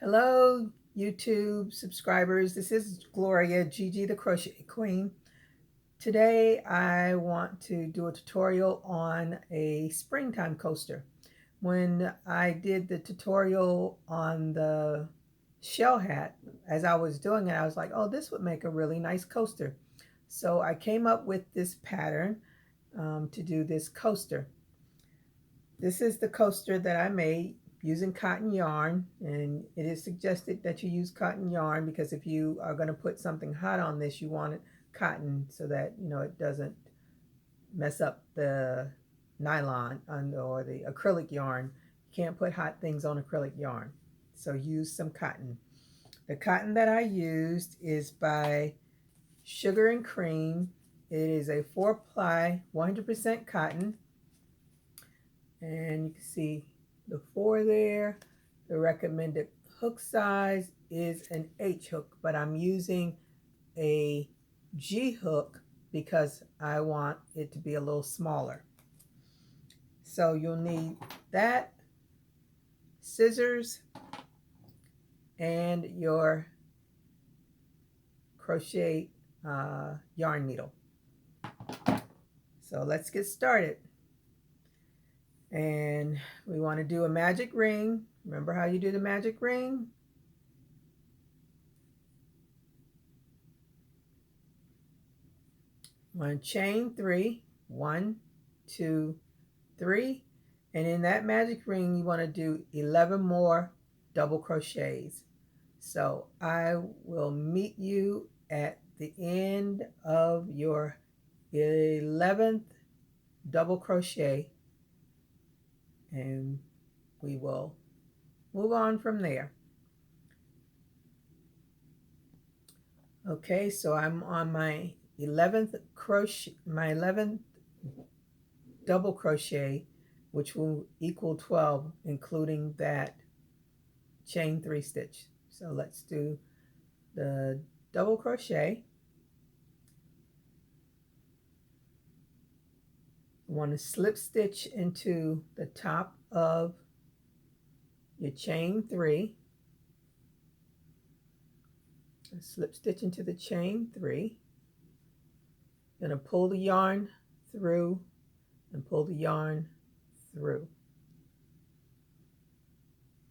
Hello, YouTube subscribers. This is Gloria, Gigi the Crochet Queen. Today I want to do a tutorial on a springtime coaster. When I did the tutorial on the shell hat, as I was doing it, I was like, oh, this would make a really nice coaster. So I came up with this pattern to do this coaster. This is the coaster that I made using cotton yarn, and it is suggested that you use cotton yarn because if you are going to put something hot on this, you want it cotton so that it doesn't mess up the nylon or the acrylic yarn. You can't put hot things on acrylic yarn, so use some cotton. The cotton that I used is by Sugar and Cream. It is a 4-ply 100% cotton, and you can see the 4 there. The recommended hook size is an H hook, but I'm using a G hook because I want it to be a little smaller. So you'll need that, scissors, and your crochet yarn needle. So let's get started. And we want to do a magic ring. Remember how you do the magic ring? I'm going to chain 3, 1, 2, 3, and in that magic ring you want to do 11 more double crochets. So I will meet you at the end of your 11th double crochet, and we will move on from there. Okay, so I'm on my 11th double crochet, which will equal 12, including that chain 3 stitch. So let's do the double crochet. You want to slip stitch into the top of your chain 3. Slip stitch into the chain 3. You're going to pull the yarn through and pull the yarn through.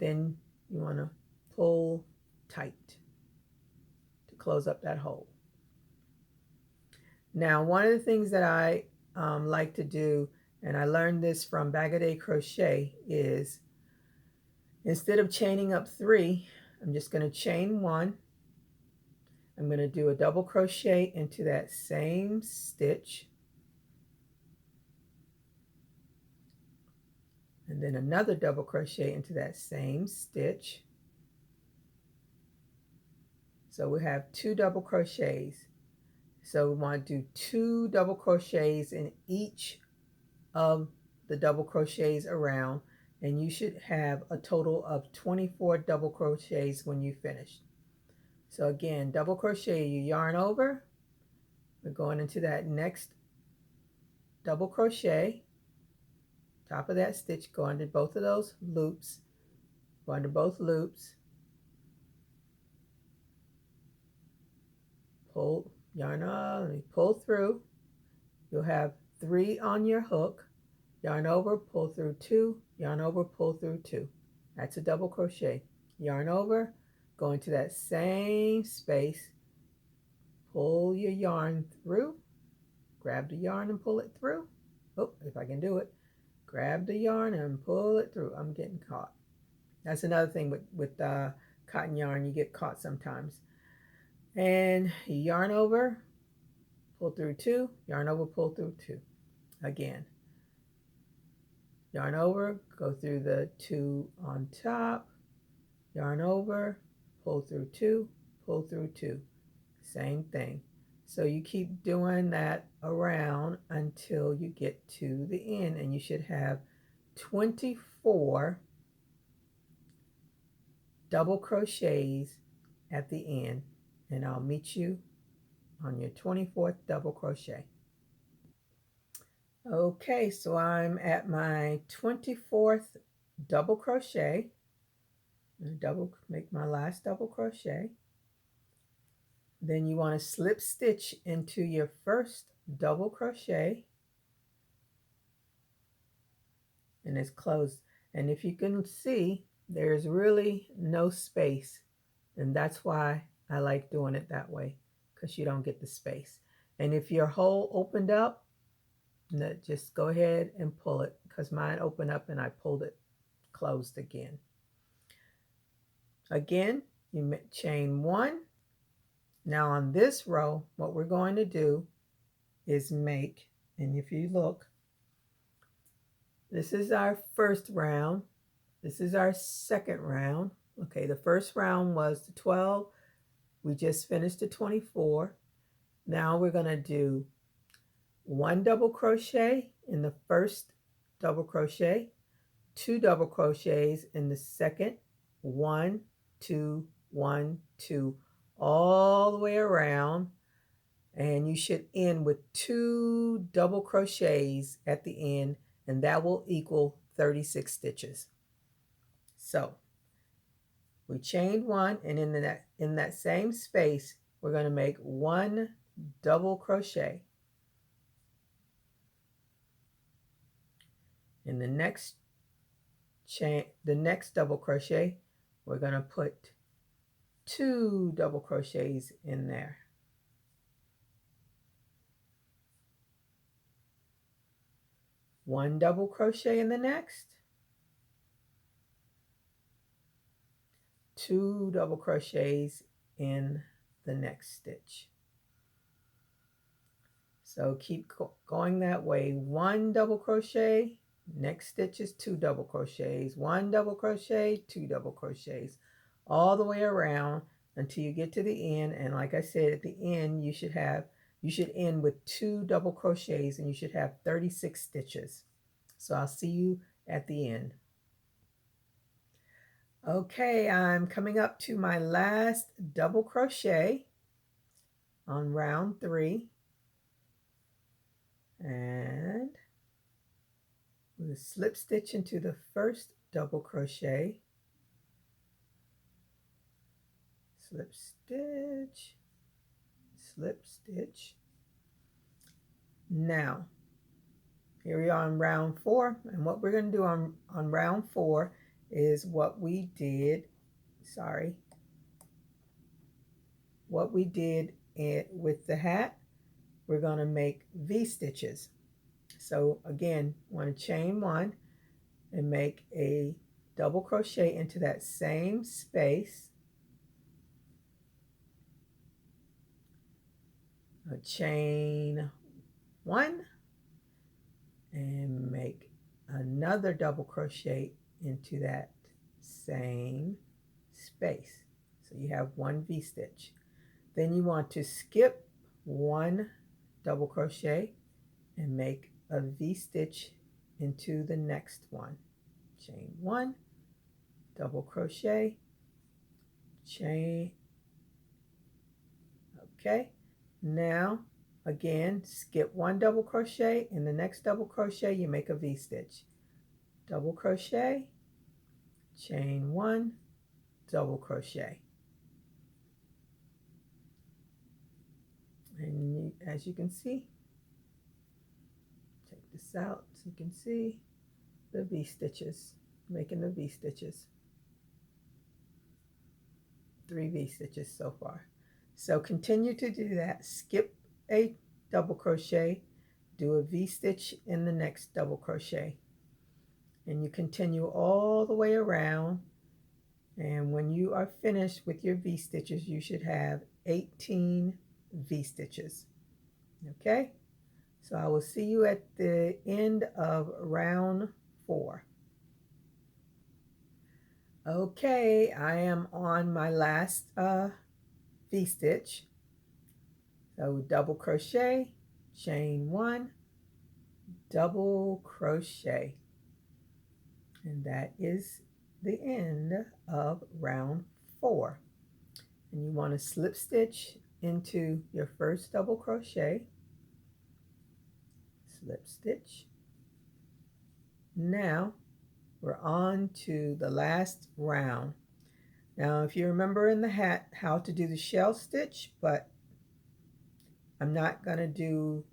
Then you want to pull tight to close up that hole. Now, one of the things that I like to do, and I learned this from Bag O' Day Crochet, is instead of chaining up 3, I'm just going to chain 1. I'm going to do a double crochet into that same stitch, and then another double crochet into that same stitch. So we have 2 double crochets. So we want to do 2 double crochets in each of the double crochets around, and you should have a total of 24 double crochets when you finish. So again, double crochet, you yarn over, we're going into that next double crochet, top of that stitch, go under both of those loops, go under both loops, pull, yarn on, pull through. You'll have 3 on your hook, yarn over, pull through 2, yarn over, pull through 2. That's a double crochet. Yarn over, go into that same space, pull your yarn through, grab the yarn and pull it through. Oh, if I can do it. Grab the yarn and pull it through. I'm getting caught. That's another thing with cotton yarn, you get caught sometimes. And yarn over, pull through 2, yarn over, pull through 2. Again, yarn over, go through the 2 on top, yarn over, pull through 2, pull through 2. Same thing. So you keep doing that around until you get to the end, and you should have 24 double crochets at the end, and I'll meet you on your 24th double crochet. Okay, so I'm at my 24th double crochet, Make my last double crochet. Then you want to slip stitch into your first double crochet, and it's closed. And if you can see, there's really no space, and that's why I like doing it that way, because you don't get the space. And if your hole opened up, just go ahead and pull it, because mine opened up and I pulled it closed again. Again, you chain one. Now on this row, what we're going to do is make, and if you look, this is our first round. This is our second round. Okay, the first round was the 12. We just finished the 24. Now we're going to do one double crochet in the first double crochet, two double crochets in the second, one, two, all the way around, and you should end with two double crochets at the end, and that will equal 36 stitches. So we chained one, and in that same space we're going to make one double crochet. In the next double crochet, we're going to put two double crochets in there. One double crochet in the next, two double crochets in the next stitch. So keep going that way. One double crochet, next stitch is two double crochets, one double crochet, two double crochets, all the way around until you get to the end. And like I said, at the end you should end with two double crochets, and you should have 36 stitches. So I'll see you at the end. Okay, I'm coming up to my last double crochet on round 3, and we'll slip stitch into the first double crochet, slip stitch, slip stitch. Now here we are on round 4, and what we're going to do on round 4 is what we did with the hat. We're going to make V stitches. So again, want to chain one and make a double crochet into that same space, a chain one, and make another double crochet into that same space. So you have one V stitch. Then you want to skip one double crochet and make a V stitch into the next one. Chain one, double crochet, chain. Okay, now again, skip one double crochet. In the next double crochet you make a V stitch, double crochet, chain one, double crochet. And as you can see, take this out so you can see the V stitches, making the V stitches. 3 V stitches so far. So continue to do that. Skip a double crochet, do a V stitch in the next double crochet, and you continue all the way around. And when you are finished with your V stitches, you should have 18 V stitches. Okay, so I will see you at the end of round 4. Okay, I am on my last V stitch. So double crochet, chain one, double crochet, and that is the end of round 4. And you want to slip stitch into your first double crochet, slip stitch. Now we're on to the last round. Now, if you remember in the hat how to do the shell stitch, but I'm not going to do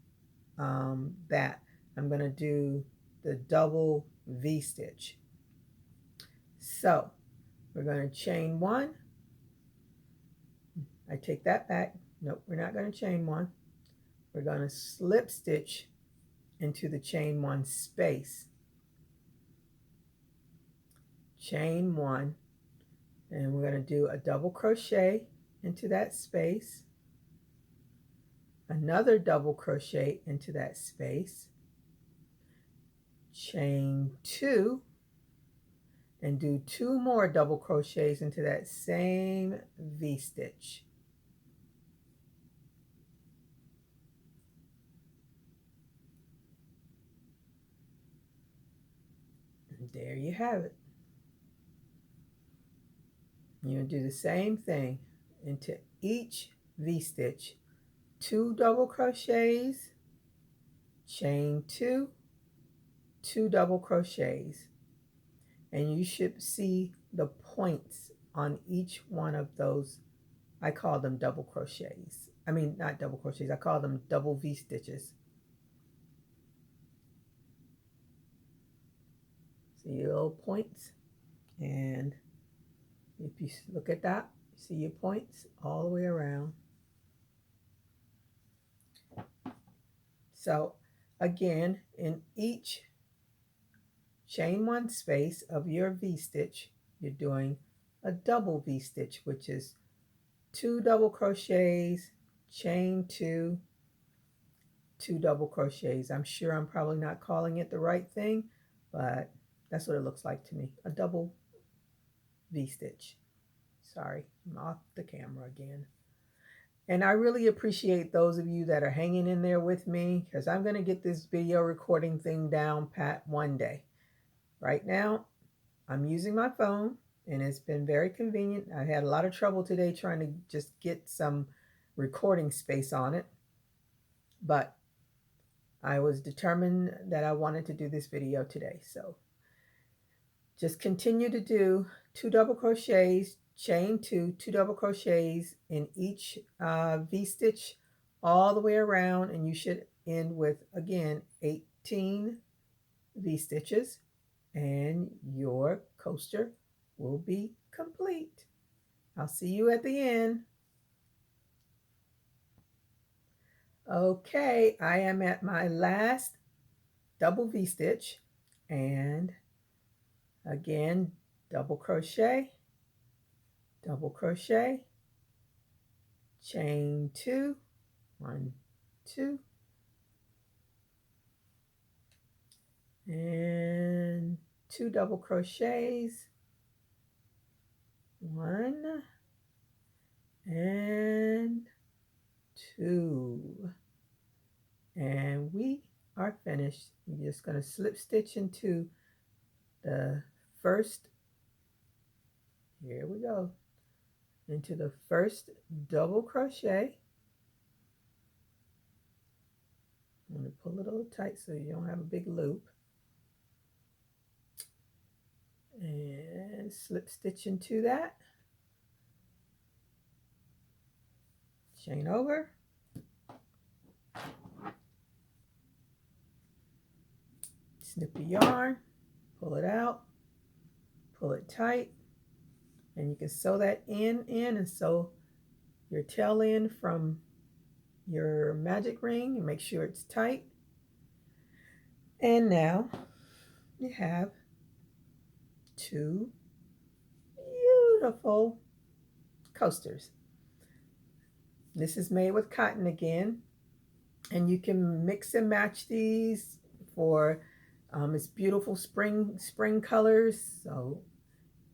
that. I'm going to do the double V-stitch. So we're going to chain one. I take that back. Nope, we're not going to chain one. We're going to slip stitch into the chain one space. Chain one, and we're going to do a double crochet into that space, another double crochet into that space, chain two, and do two more double crochets into that same V-stitch. And there you have it. You'll do the same thing into each V-stitch. Two double crochets, chain two, two double crochets, and you should see the points on each one of those. I call them double crochets. I mean, not double crochets, I call them double V stitches. See your little points? And if you look at that, see your points all the way around. So again, in each chain one space of your V-stitch, you're doing a double V-stitch, which is two double crochets, chain two, two double crochets. I'm sure I'm probably not calling it the right thing, but that's what it looks like to me, a double V-stitch. Sorry, I'm off the camera again. And I really appreciate those of you that are hanging in there with me, because I'm going to get this video recording thing down pat one day. Right now, I'm using my phone, and it's been very convenient. I had a lot of trouble today trying to just get some recording space on it, but I was determined that I wanted to do this video today. So just continue to do two double crochets, chain two, two double crochets in each V-stitch all the way around, and you should end with, again, 18 V-stitches, and your coaster will be complete. I'll see you at the end. Okay, I am at my last double V-stitch, and again, double crochet, chain two, one, two, and two double crochets, one and two, and we are finished. You're just going to slip stitch into the first, here we go, into the first double crochet. I'm going to pull it a little tight so you don't have a big loop, and slip stitch into that, chain over, snip the yarn, pull it out, pull it tight, and you can sew that in and sew your tail end from your magic ring and make sure it's tight. And now you have two beautiful coasters. This is made with cotton again, and you can mix and match these for it's beautiful spring colors, so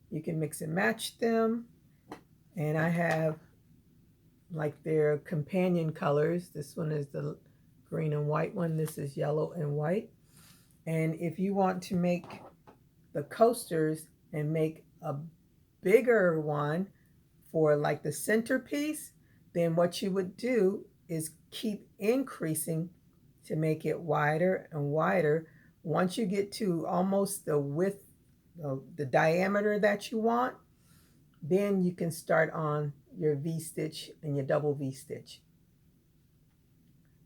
you can mix and match them. And I have like their companion colors. This one is the green and white one. This is yellow and white. And if you want to make the coasters and make a bigger one for like the centerpiece, then what you would do is keep increasing to make it wider and wider. Once you get to almost the width, the diameter that you want, Then you can start on your V-stitch and your double V-stitch.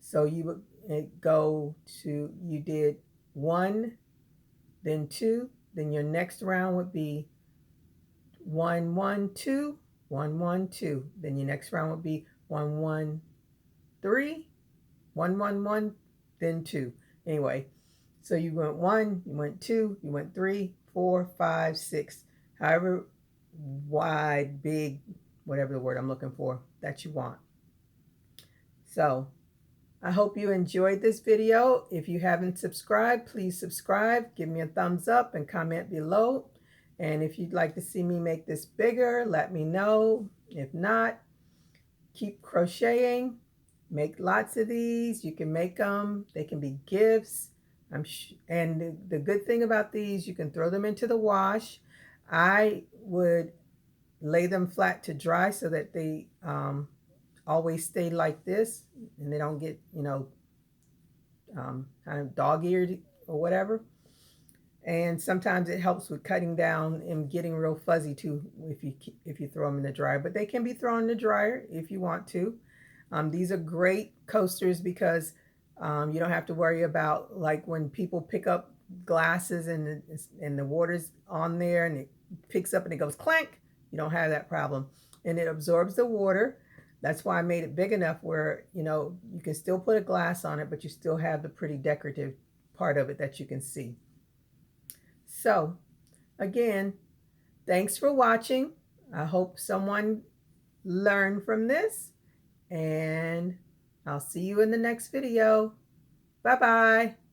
So you would go to, you did 1, then 2, then your next round would be 1 1 2, 1 1 2. Then your next round would be 1 1 3, 1 1 1, then 2. Anyway, so you went 1, you went 2, you went 3, 4, 5, 6. However wide, big, whatever the word I'm looking for that you want. So I hope you enjoyed this video. If you haven't subscribed, please subscribe. Give me a thumbs up and comment below. And if you'd like to see me make this bigger, let me know. If not, keep crocheting. Make lots of these. You can make them. They can be gifts. And the good thing about these, you can throw them into the wash. I would lay them flat to dry so that they always stay like this and they don't get, kind of dog-eared or whatever. And sometimes it helps with cutting down and getting real fuzzy too if you throw them in the dryer. But they can be thrown in the dryer if you want to. These are great coasters because you don't have to worry about, like, when people pick up glasses and the water's on there and it picks up and it goes clank. You don't have that problem, and it absorbs the water. That's why I made it big enough where you can still put a glass on it, but you still have the pretty decorative part of it that you can see. So again, thanks for watching. I hope someone learned from this, and I'll see you in the next video. Bye-bye.